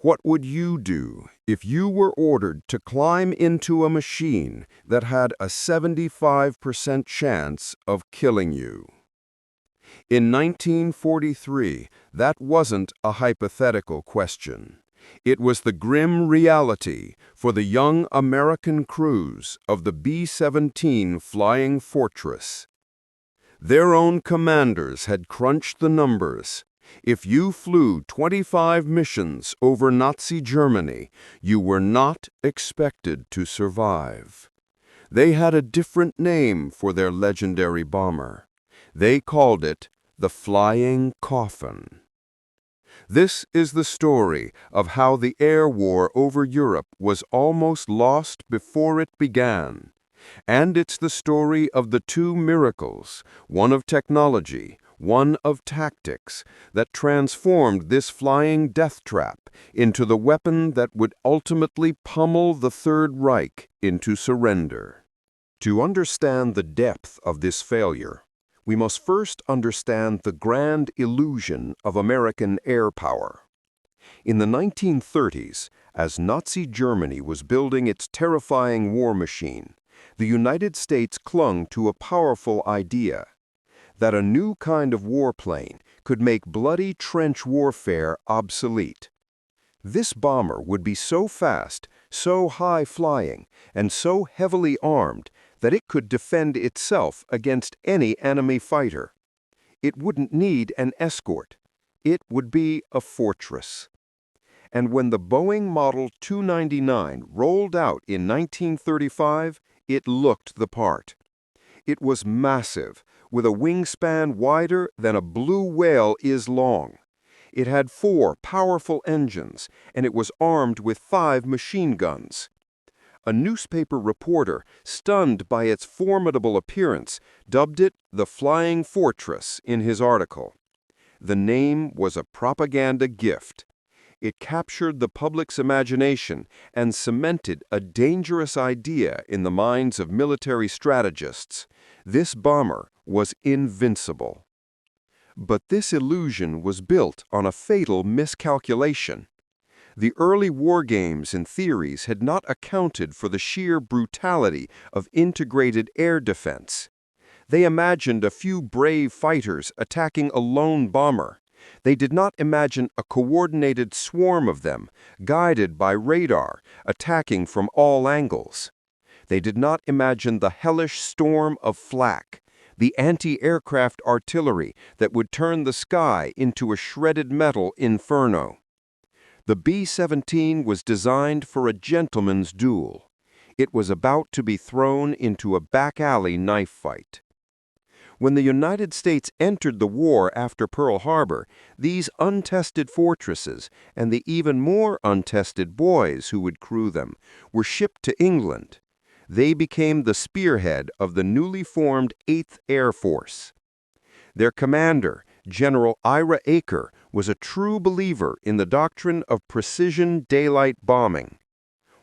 What would you do if you were ordered to climb into a machine that had a 75% chance of killing you? In 1943, that wasn't a hypothetical question. It was the grim reality for the young American crews of the B-17 Flying Fortress. Their own commanders had crunched the numbers. If you flew 25 missions over Nazi Germany, you were not expected to survive. They had a different name for their legendary bomber. They called it the Flying Coffin. This is the story of how the air war over Europe was almost lost before it began. And it's the story of the two miracles, one of technology, one of tactics, that transformed this flying death trap into the weapon that would ultimately pummel the Third Reich into surrender. To understand the depth of this failure, we must first understand the grand illusion of American air power. In the 1930s, as Nazi Germany was building its terrifying war machine, the United States clung to a powerful idea: that a new kind of warplane could make bloody trench warfare obsolete. This bomber would be so fast, so high-flying, and so heavily armed that it could defend itself against any enemy fighter. It wouldn't need an escort. It would be a fortress. And when the Boeing Model 299 rolled out in 1935, it looked the part. It was massive, with a wingspan wider than a blue whale is long. It had 4 powerful engines, and it was armed with 5 machine guns. A newspaper reporter, stunned by its formidable appearance, dubbed it the Flying Fortress in his article. The name was a propaganda gift. It captured the public's imagination and cemented a dangerous idea in the minds of military strategists. This bomber was invincible. But this illusion was built on a fatal miscalculation. The early war games and theories had not accounted for the sheer brutality of integrated air defense. They imagined a few brave fighters attacking a lone bomber. They did not imagine a coordinated swarm of them, guided by radar, attacking from all angles. They did not imagine the hellish storm of flak, the anti-aircraft artillery that would turn the sky into a shredded metal inferno. The B-17 was designed for a gentleman's duel. It was about to be thrown into a back-alley knife fight. When the United States entered the war after Pearl Harbor, these untested fortresses, and the even more untested boys who would crew them, were shipped to England. They became the spearhead of the newly formed 8th Air Force. Their commander, General Ira Aker, was a true believer in the doctrine of precision daylight bombing.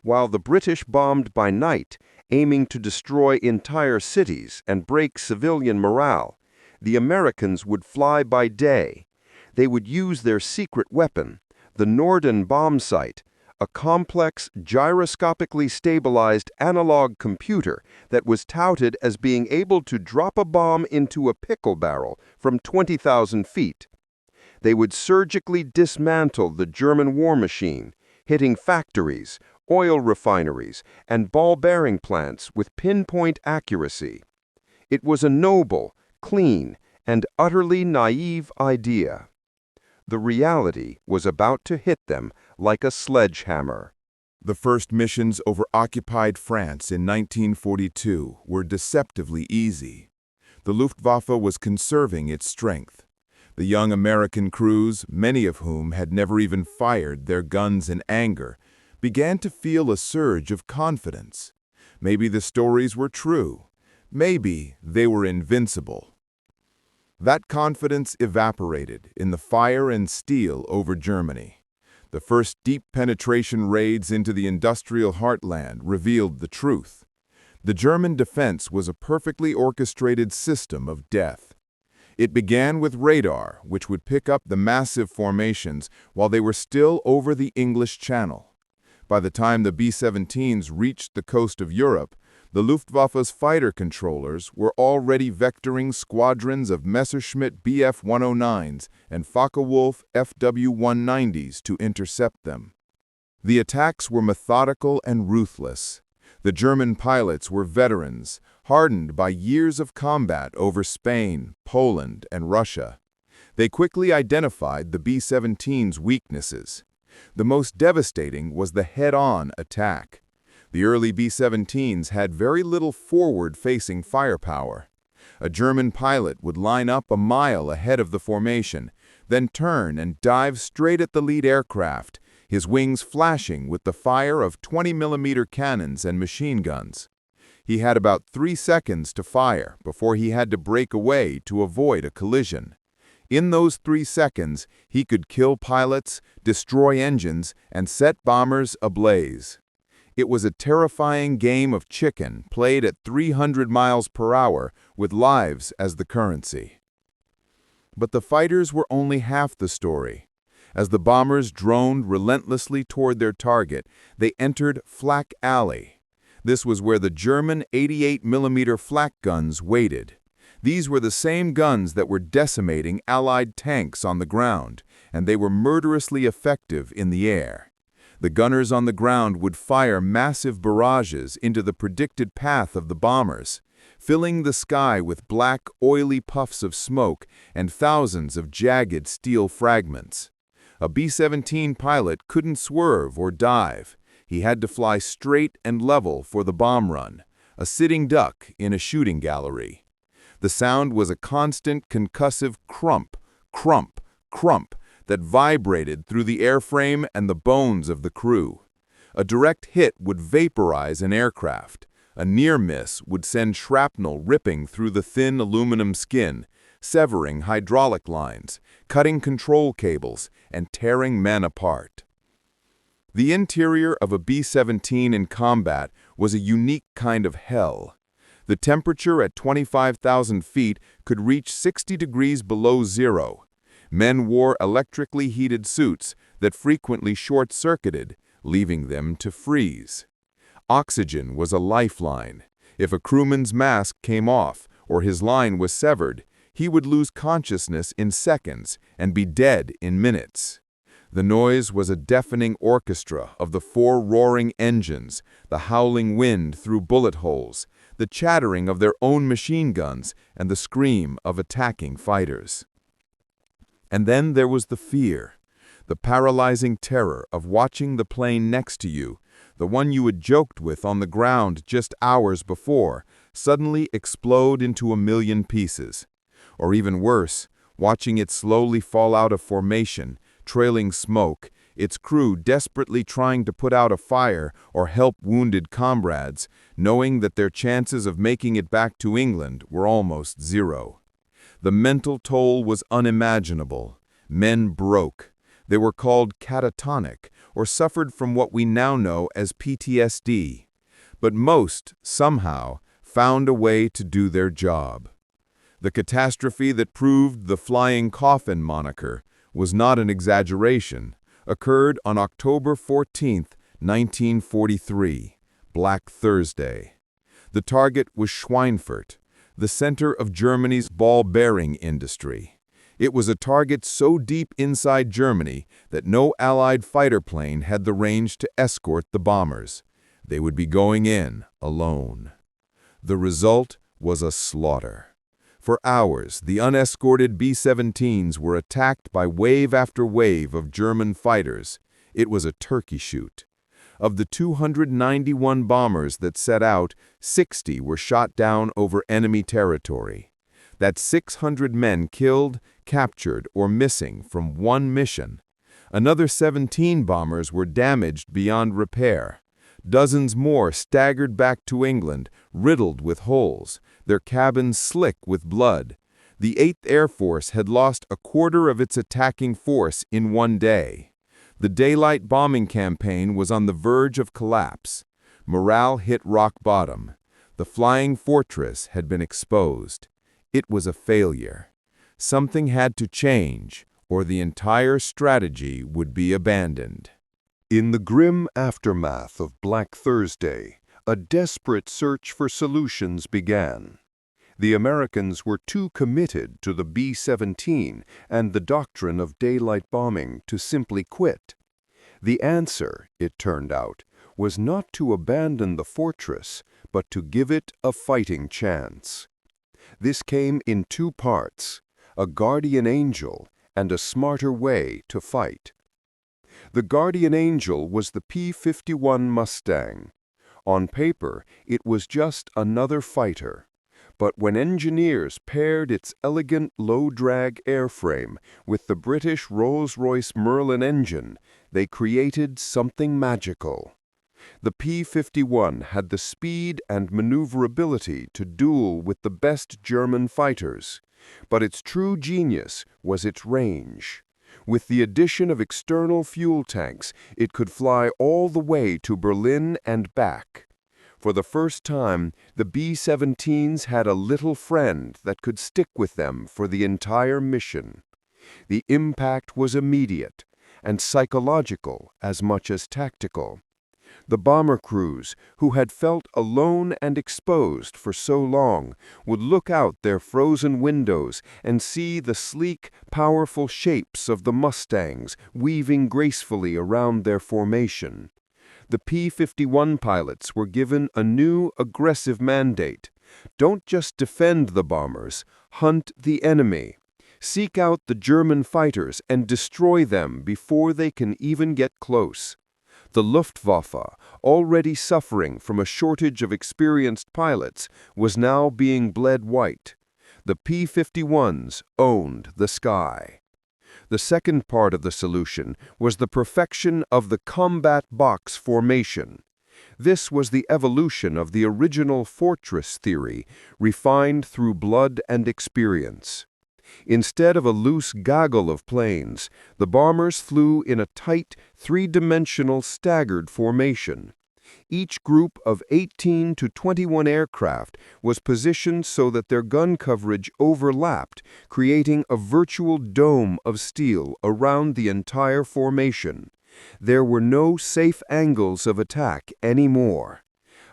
While the British bombed by night, aiming to destroy entire cities and break civilian morale, the Americans would fly by day. They would use their secret weapon, the Norden bomb sight, a complex, gyroscopically stabilized analog computer that was touted as being able to drop a bomb into a pickle barrel from 20,000 feet. They would surgically dismantle the German war machine, hitting factories, oil refineries, and ball bearing plants with pinpoint accuracy. It was a noble, clean, and utterly naive idea. The reality was about to hit them like a sledgehammer. The first missions over occupied France in 1942 were deceptively easy. The Luftwaffe was conserving its strength. The young American crews, many of whom had never even fired their guns in anger, began to feel a surge of confidence. Maybe the stories were true. Maybe they were invincible. That confidence evaporated in the fire and steel over Germany. The first deep penetration raids into the industrial heartland revealed the truth. The German defense was a perfectly orchestrated system of death. It began with radar, which would pick up the massive formations while they were still over the English Channel. By the time the B-17s reached the coast of Europe, the Luftwaffe's fighter controllers were already vectoring squadrons of Messerschmitt Bf-109s and Focke-Wulf FW-190s to intercept them. The attacks were methodical and ruthless. The German pilots were veterans, hardened by years of combat over Spain, Poland, and Russia. They quickly identified the B-17's weaknesses. The most devastating was the head-on attack. The early B-17s had very little forward-facing firepower. A German pilot would line up a mile ahead of the formation, then turn and dive straight at the lead aircraft, his wings flashing with the fire of 20mm cannons and machine guns. He had about 3 seconds to fire before he had to break away to avoid a collision. In those 3 seconds, he could kill pilots, destroy engines, and set bombers ablaze. It was a terrifying game of chicken played at 300 miles per hour with lives as the currency. But the fighters were only half the story. As the bombers droned relentlessly toward their target, they entered Flak Alley. This was where the German 88mm flak guns waited. These were the same guns that were decimating Allied tanks on the ground, and they were murderously effective in the air. The gunners on the ground would fire massive barrages into the predicted path of the bombers, filling the sky with black, oily puffs of smoke and thousands of jagged steel fragments. A B-17 pilot couldn't swerve or dive. He had to fly straight and level for the bomb run, a sitting duck in a shooting gallery. The sound was a constant concussive crump, crump, crump that vibrated through the airframe and the bones of the crew. A direct hit would vaporize an aircraft. A near miss would send shrapnel ripping through the thin aluminum skin, severing hydraulic lines, cutting control cables, and tearing men apart. The interior of a B-17 in combat was a unique kind of hell. The temperature at 25,000 feet could reach 60 degrees below zero. Men wore electrically heated suits that frequently short-circuited, leaving them to freeze. Oxygen was a lifeline. If a crewman's mask came off or his line was severed, he would lose consciousness in seconds and be dead in minutes. The noise was a deafening orchestra of the 4 roaring engines, the howling wind through bullet holes, the chattering of their own machine guns, and the scream of attacking fighters. And then there was the fear, the paralyzing terror of watching the plane next to you, the one you had joked with on the ground just hours before, suddenly explode into a million pieces. Or even worse, watching it slowly fall out of formation, trailing smoke, its crew desperately trying to put out a fire or help wounded comrades, knowing that their chances of making it back to England were almost zero. The mental toll was unimaginable. Men broke. They were called catatonic, or suffered from what we now know as PTSD. But most, somehow, found a way to do their job. The catastrophe that proved the flying coffin moniker was not an exaggeration, occurred on October 14, 1943, Black Thursday. The target was Schweinfurt, the center of Germany's ball-bearing industry. It was a target so deep inside Germany that no Allied fighter plane had the range to escort the bombers. They would be going in alone. The result was a slaughter. For hours, the unescorted B-17s were attacked by wave after wave of German fighters. It was a turkey shoot. Of the 291 bombers that set out, 60 were shot down over enemy territory. That's 600 men killed, captured, or missing from one mission. Another 17 bombers were damaged beyond repair. Dozens more staggered back to England, riddled with holes, their cabins slick with blood. The 8th Air Force had lost a quarter of its attacking force in one day. The daylight bombing campaign was on the verge of collapse. Morale hit rock bottom. The flying fortress had been exposed. It was a failure. Something had to change, or the entire strategy would be abandoned. In the grim aftermath of Black Thursday, a desperate search for solutions began. The Americans were too committed to the B-17 and the doctrine of daylight bombing to simply quit. The answer, it turned out, was not to abandon the fortress, but to give it a fighting chance. This came in two parts: a guardian angel and a smarter way to fight. The guardian angel was the P-51 Mustang. On paper, it was just another fighter. But when engineers paired its elegant low-drag airframe with the British Rolls-Royce Merlin engine, they created something magical. The P-51 had the speed and maneuverability to duel with the best German fighters, but its true genius was its range. With the addition of external fuel tanks, it could fly all the way to Berlin and back. For the first time, the B-17s had a little friend that could stick with them for the entire mission. The impact was immediate and psychological as much as tactical. The bomber crews, who had felt alone and exposed for so long, would look out their frozen windows and see the sleek, powerful shapes of the Mustangs weaving gracefully around their formation. The P-51 pilots were given a new, aggressive mandate. Don't just defend the bombers, hunt the enemy. Seek out the German fighters and destroy them before they can even get close. The Luftwaffe, already suffering from a shortage of experienced pilots, was now being bled white. The P-51s owned the sky. The second part of the solution was the perfection of the combat box formation. This was the evolution of the original fortress theory, refined through blood and experience. Instead of a loose gaggle of planes, the bombers flew in a tight, three-dimensional staggered formation. Each group of 18 to 21 aircraft was positioned so that their gun coverage overlapped, creating a virtual dome of steel around the entire formation. There were no safe angles of attack anymore.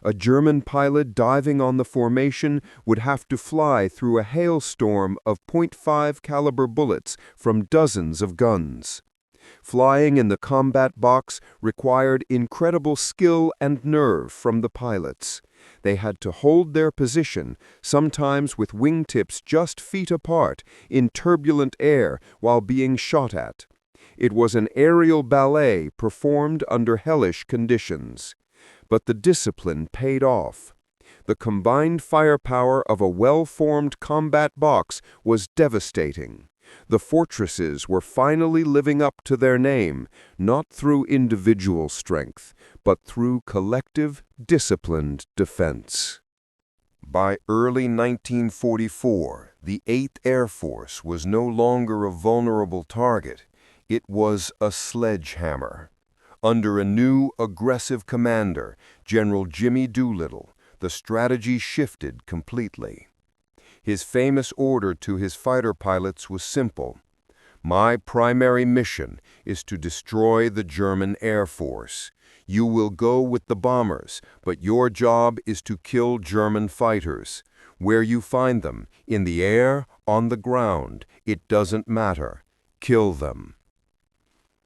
A German pilot diving on the formation would have to fly through a hailstorm of .5 caliber bullets from dozens of guns. Flying in the combat box required incredible skill and nerve from the pilots. They had to hold their position, sometimes with wingtips just feet apart, in turbulent air while being shot at. It was an aerial ballet performed under hellish conditions. But the discipline paid off. The combined firepower of a well-formed combat box was devastating. The fortresses were finally living up to their name, not through individual strength, but through collective, disciplined defense. By early 1944, the 8th Air Force was no longer a vulnerable target. It was a sledgehammer. Under a new, aggressive commander, General Jimmy Doolittle, the strategy shifted completely. His famous order to his fighter pilots was simple: "My primary mission is to destroy the German Air Force. You will go with the bombers, but your job is to kill German fighters. Where you find them, in the air, on the ground, it doesn't matter. Kill them."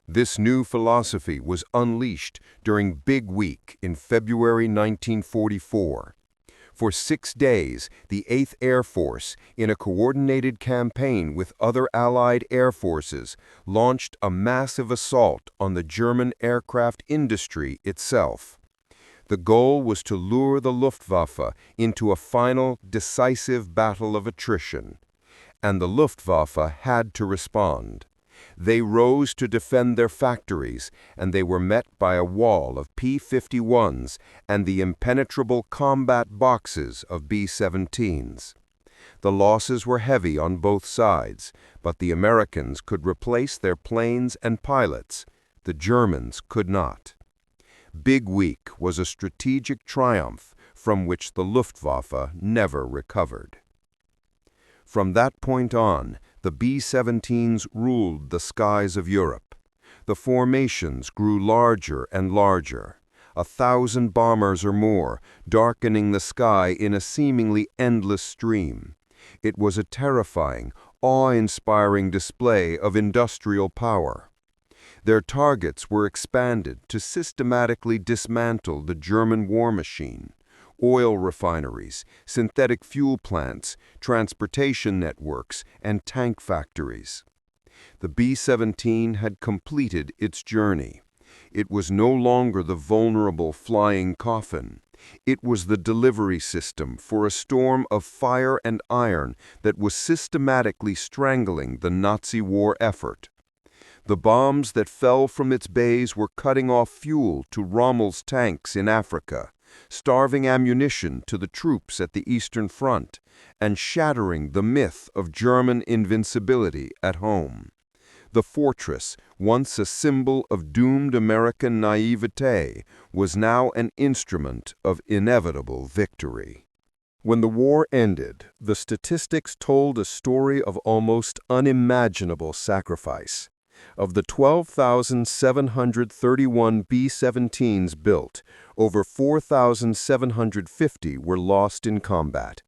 This new philosophy was unleashed during Big Week in February 1944. For 6 days, the 8th Air Force, in a coordinated campaign with other Allied air forces, launched a massive assault on the German aircraft industry itself. The goal was to lure the Luftwaffe into a final, decisive battle of attrition. And the Luftwaffe had to respond. They rose to defend their factories, and they were met by a wall of P-51s and the impenetrable combat boxes of B-17s. The losses were heavy on both sides, but the Americans could replace their planes and pilots. The Germans could not. Big Week was a strategic triumph from which the Luftwaffe never recovered. From that point on, The B-17s ruled the skies of Europe. The formations grew larger and larger, 1,000 bombers or more, darkening the sky in a seemingly endless stream. It was a terrifying, awe-inspiring display of industrial power. Their targets were expanded to systematically dismantle the German war machine: oil refineries, synthetic fuel plants, transportation networks, and tank factories. The B-17 had completed its journey. It was no longer the vulnerable flying coffin. It was the delivery system for a storm of fire and iron that was systematically strangling the Nazi war effort. The bombs that fell from its bays were cutting off fuel to Rommel's tanks in Africa, starving ammunition to the troops at the Eastern Front, and shattering the myth of German invincibility at home. The fortress, once a symbol of doomed American naivete, was now an instrument of inevitable victory. When the war ended, the statistics told a story of almost unimaginable sacrifice. Of the 12,731 B-17s built, over 4,750 were lost in combat.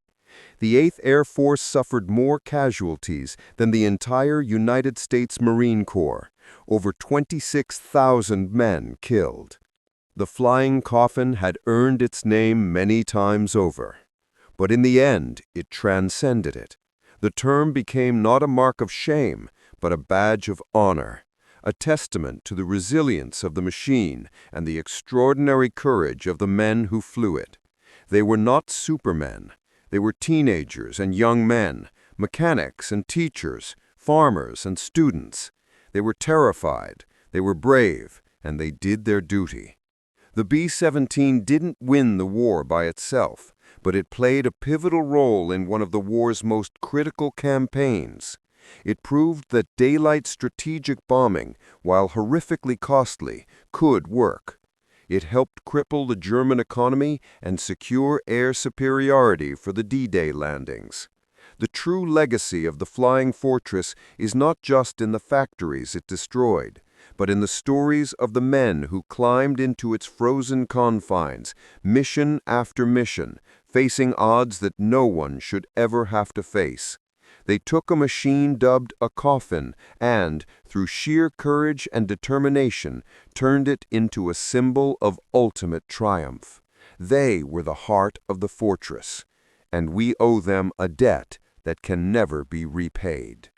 The 8th Air Force suffered more casualties than the entire United States Marine Corps, over 26,000 men killed. The flying coffin had earned its name many times over. But in the end, it transcended it. The term became not a mark of shame, but a badge of honor, a testament to the resilience of the machine and the extraordinary courage of the men who flew it. They were not supermen. They were teenagers and young men, mechanics and teachers, farmers and students. They were terrified, they were brave, and they did their duty. The B-17 didn't win the war by itself, but it played a pivotal role in one of the war's most critical campaigns. It proved that daylight strategic bombing, while horrifically costly, could work. It helped cripple the German economy and secure air superiority for the D-Day landings. The true legacy of the Flying Fortress is not just in the factories it destroyed, but in the stories of the men who climbed into its frozen confines, mission after mission, facing odds that no one should ever have to face. They took a machine dubbed a coffin and, through sheer courage and determination, turned it into a symbol of ultimate triumph. They were the heart of the fortress, and we owe them a debt that can never be repaid.